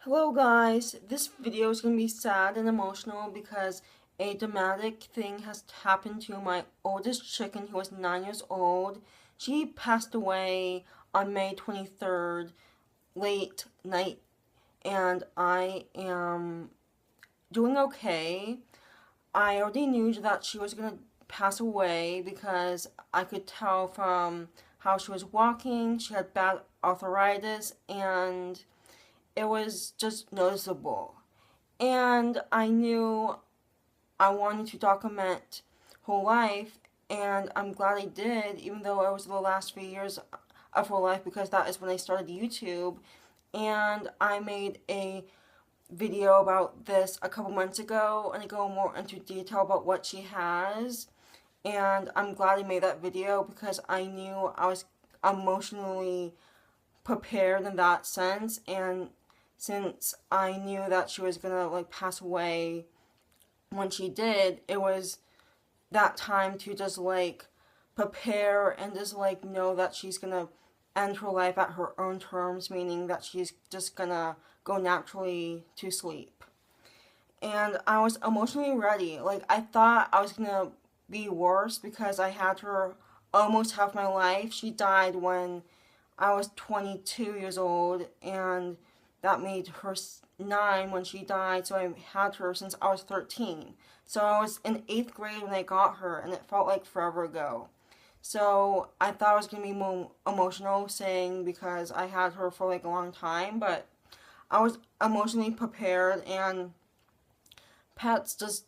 Hello guys, this video is going to be sad and emotional because a dramatic thing has happened to my oldest chicken who was 9 years old. She passed away on May 23rd, late night, and I am doing okay. I already knew that she was going to pass away because I could tell from how she was walking. She had bad arthritis and it was just noticeable. And I knew I wanted to document her life, and I'm glad I did, even though it was the last few years of her life because that is when I started YouTube. And I made a video about this a couple months ago, and I go more into detail about what she has. And I'm glad I made that video because I knew I was emotionally prepared in that sense, and since I knew that she was gonna pass away when she did, it was that time to just prepare and just know that she's gonna end her life at her own terms, meaning that she's just gonna go naturally to sleep. And I was emotionally ready. I thought I was gonna be worse because I had her almost half my life. She died when I was 22 years old, and that made her 9 when she died, so I had her since I was 13. So I was in 8th grade when I got her, and it felt like forever ago. So I thought I was going to be more emotional saying because I had her for a long time, but I was emotionally prepared, and pets just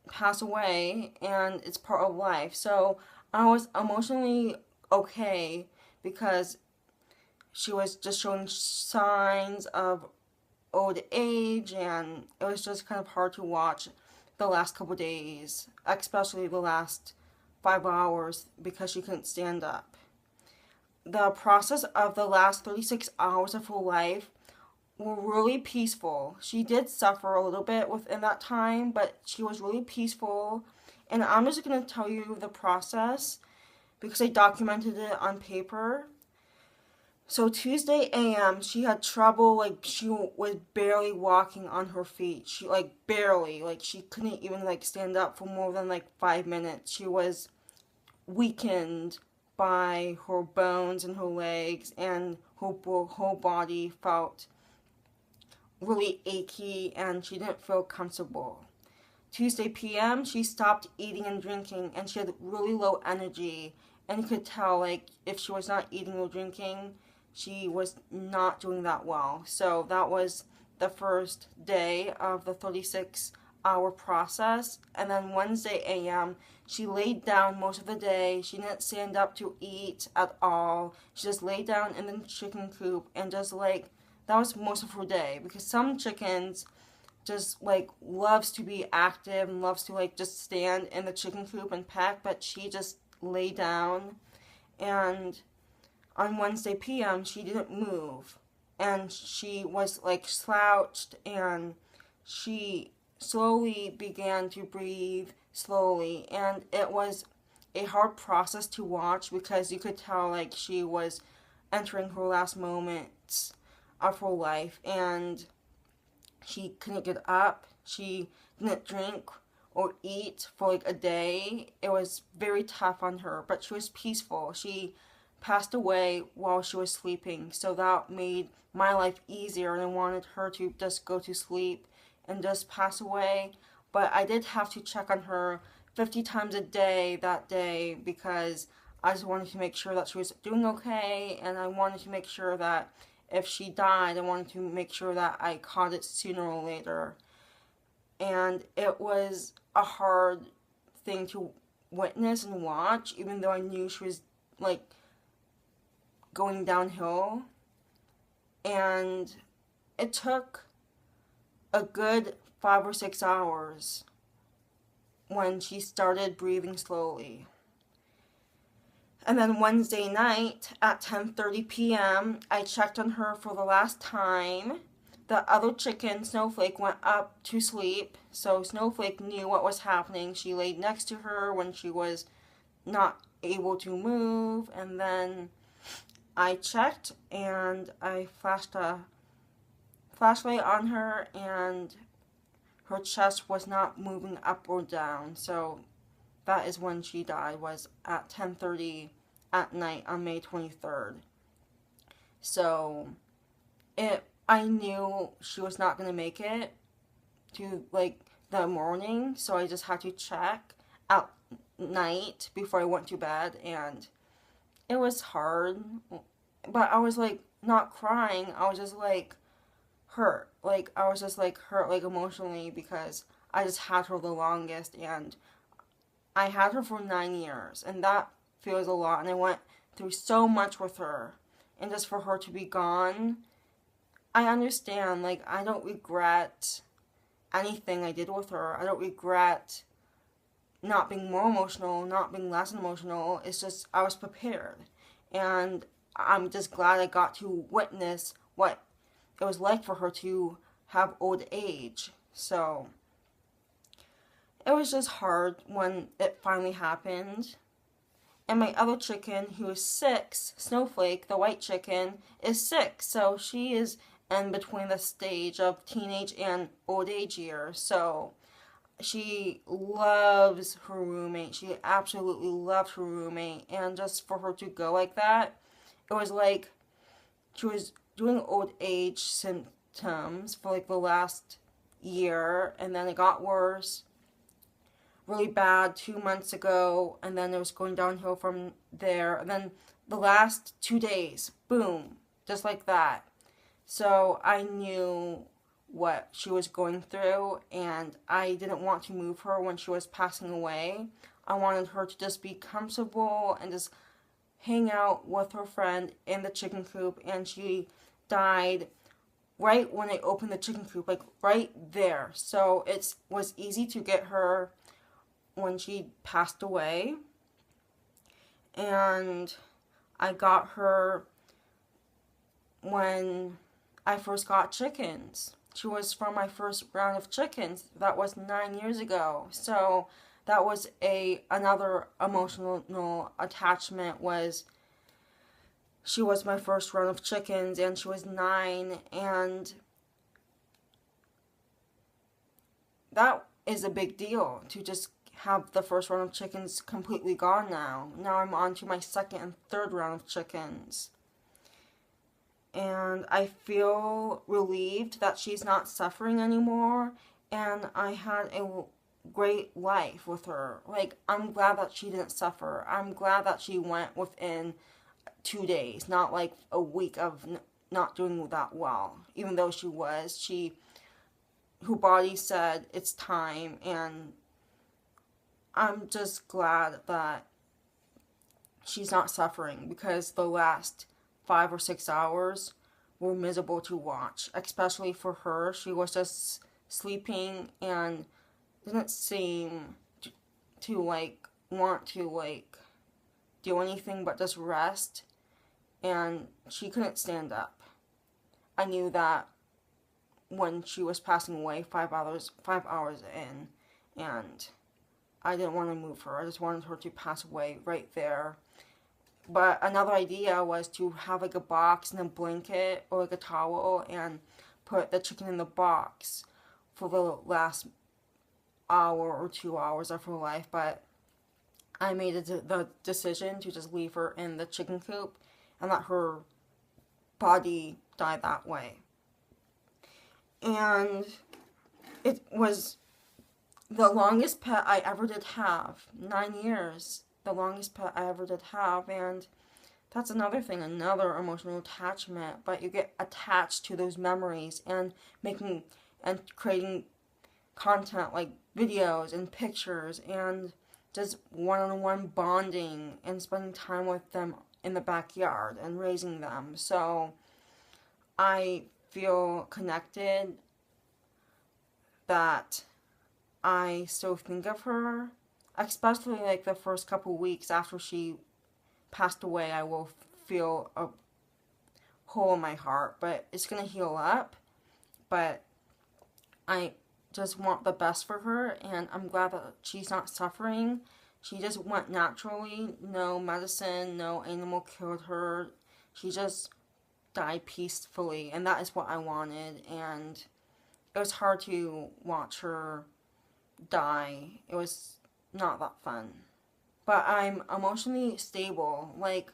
pass away, and it's part of life. So I was emotionally okay because she was just showing signs of old age, and it was just kind of hard to watch the last couple days, especially the last 5 hours because she couldn't stand up. The process of the last 36 hours of her life were really peaceful. She did suffer a little bit within that time, but she was really peaceful. And I'm just going to tell you the process because I documented it on paper. So Tuesday a.m., she had trouble, she was barely walking on her feet. She, barely, she couldn't even, stand up for more than, 5 minutes. She was weakened by her bones and her legs, and her whole body felt really achy, and she didn't feel comfortable. Tuesday p.m., she stopped eating and drinking, and she had really low energy, and you could tell, if she was not eating or drinking, she was not doing that well. So that was the first day of the 36-hour process. And then Wednesday a.m., she laid down most of the day. She didn't stand up to eat at all. She just laid down in the chicken coop and just that was most of her day. Because some chickens just loves to be active and loves to just stand in the chicken coop and peck, but she just lay down. And on Wednesday p.m., she didn't move, and she was slouched, and she slowly began to breathe slowly, and it was a hard process to watch because you could tell she was entering her last moments of her life, and she couldn't get up. She didn't drink or eat for a day. It was very tough on her, but she was peaceful. She passed away while she was sleeping, so that made my life easier, and I wanted her to just go to sleep and just pass away. But I did have to check on her 50 times a day that day because I just wanted to make sure that she was doing okay, and I wanted to make sure that if she died, I wanted to make sure that I caught it sooner or later. And it was a hard thing to witness and watch, even though I knew she was going downhill. And it took a good 5 or 6 hours when she started breathing slowly. And then Wednesday night at 10:30 p.m., I checked on her for the last time. The other chicken, Snowflake, went up to sleep, so Snowflake knew what was happening. She laid next to her when she was not able to move, and then I checked and I flashed a flashlight on her, and her chest was not moving up or down. So that is when she died, was at 10:30 at night on May 23rd. So I knew she was not going to make it to like the morning, so I just had to check at night before I went to bed, and it was hard. But I was like not crying. I was just like hurt. Like I was just like hurt like emotionally because I just had her the longest, and I had her for 9 years, and that feels a lot, and I went through so much with her, and just for her to be gone, I understand. Like I don't regret anything I did with her. I don't regret not being more emotional, not being less emotional. It's just I was prepared. And I'm just glad I got to witness what it was like for her to have old age. So it was just hard when it finally happened. And my other chicken, who is 6, Snowflake, the white chicken, is 6. So she is in between the stage of teenage and old age years. So she loves her roommate. She absolutely loved her roommate. And just for her to go like that, it was like she was doing old age symptoms for like the last year. And then it got worse, really bad 2 months ago. And then it was going downhill from there. And then the last 2 days, boom, just like that. So I knew what she was going through, and I didn't want to move her when she was passing away. I wanted her to just be comfortable and just hang out with her friend in the chicken coop, and she died right when I opened the chicken coop, like right there. So it was easy to get her when she passed away, and I got her when I first got chickens. She was from my first round of chickens. That was 9 years ago. So that was another emotional attachment. Was she was my first round of chickens, and she was 9, and that is a big deal to just have the first round of chickens completely gone now. Now I'm on to my second and third round of chickens. And I feel relieved that she's not suffering anymore, and I had a great life with her. Like, I'm glad that she didn't suffer. I'm glad that she went within 2 days, not like a week of not doing that well. Even though her body said it's time, and I'm just glad that she's not suffering, because the last 5 or 6 hours were miserable to watch, especially for her. She was just sleeping and didn't seem to like want to like do anything but just rest, and she couldn't stand up. I knew that when she was passing away, 5 hours in, and I didn't want to move her. I just wanted her to pass away right there. But another idea was to have like a box and a blanket or like a towel and put the chicken in the box for the last hour or 2 hours of her life. But I made the decision to just leave her in the chicken coop and let her body die that way. And it was the longest pet I ever did have. 9 years. The longest pet I ever did have. And that's another thing, another emotional attachment. But you get attached to those memories and making and creating content like videos and pictures and just one-on-one bonding and spending time with them in the backyard and raising them. So I feel connected, that I still think of her, especially like the first couple weeks after she passed away. I will feel a hole in my heart, but it's gonna heal up. But I just want the best for her, and I'm glad that she's not suffering. She just went naturally, no medicine, no animal killed her. She just died peacefully, and that is what I wanted. And it was hard to watch her die. It was not that fun. But I'm emotionally stable, like,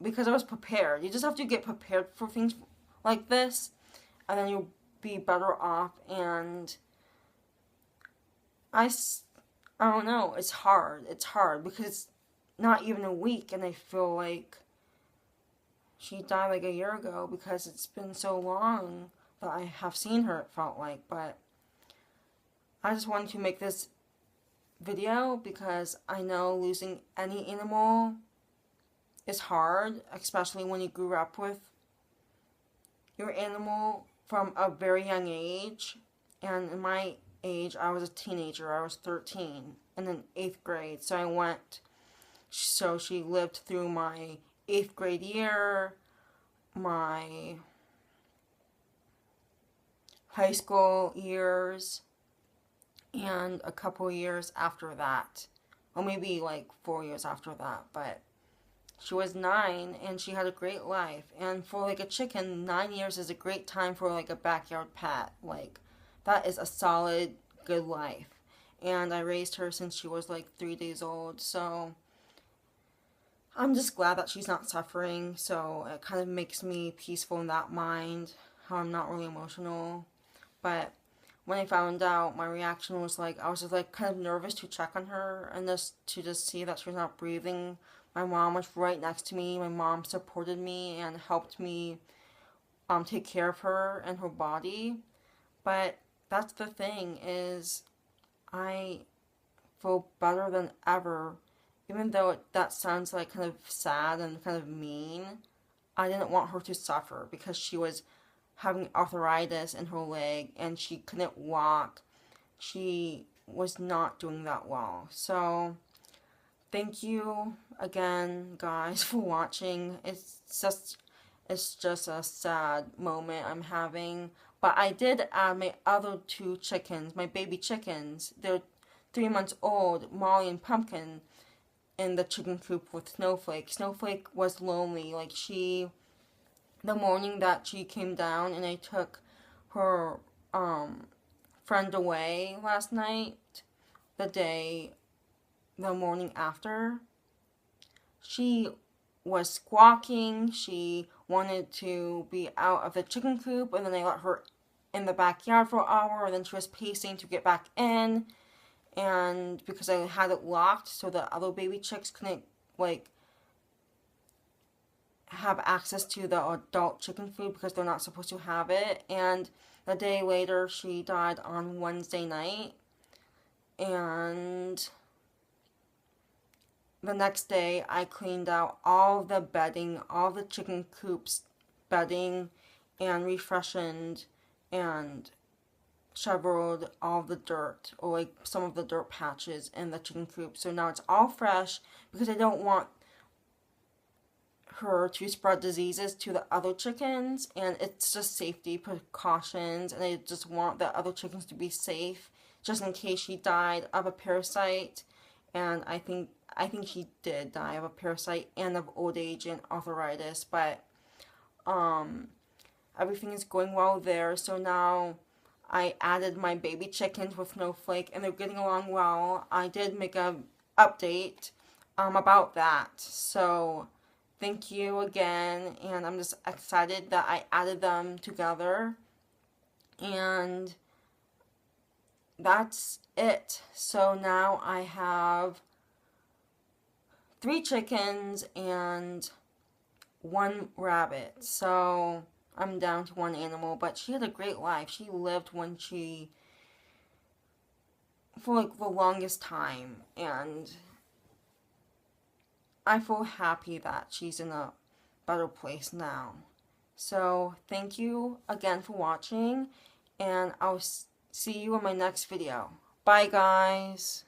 because I was prepared. You just have to get prepared for things like this, and then you'll be better off. And I don't know, it's hard. It's hard because it's not even a week, and I feel like she died like a year ago because it's been so long that I have seen her, it felt like. But I just wanted to make this video because I know losing any animal is hard, especially when you grew up with your animal from a very young age. And in my age, I was a teenager. I was 13 and in 8th grade. So she lived through my 8th grade year, my high school years, and a couple years after that. Or maybe like 4 years after that. But she was 9 and she had a great life. And for like a chicken, 9 years is a great time for like a backyard pet. Like, that is a solid, good life. And I raised her since she was like 3 days old. So I'm just glad that she's not suffering. So it kind of makes me peaceful in that mind, how I'm not really emotional. But when I found out, my reaction was like, I was just like kind of nervous to check on her and just to see that she was not breathing. My mom was right next to me. My mom supported me and helped me take care of her and her body. But that's the thing, is I feel better than ever. Even though that sounds like kind of sad and kind of mean, I didn't want her to suffer because she was having arthritis in her leg and she couldn't walk. She was not doing that well. So thank you again, guys, for watching. It's just a sad moment I'm having. But I did add my other 2 chickens, my baby chickens. They're 3 months old, Molly and Pumpkin, in the chicken coop with Snowflake. Snowflake was lonely. Like, the morning that she came down and I took her friend away last night, the morning after, she was squawking. She wanted to be out of the chicken coop, and then I let her in the backyard for an hour, and then she was pacing to get back in. And because I had it locked so the other baby chicks couldn't like have access to the adult chicken food because they're not supposed to have it. And a day later, she died on Wednesday night. And the next day, I cleaned out all the bedding, all the chicken coops bedding, and refreshened and shoveled all the dirt, or like some of the dirt patches in the chicken coop. So now it's all fresh because I don't want her to spread diseases to the other chickens, and it's just safety precautions, and I just want the other chickens to be safe just in case she died of a parasite. And I think she did die of a parasite and of old age and arthritis. But everything is going well there. So now I added my baby chickens with Snowflake, and they're getting along well. I did make a update about that. So thank you again, and I'm just excited that I added them together. And that's it. So now I have 3 chickens and 1 rabbit. So I'm down to 1 animal, but she had a great life. She lived for like the longest time, and I feel happy that she's in a better place now. So thank you again for watching, and I'll see you in my next video. Bye, guys.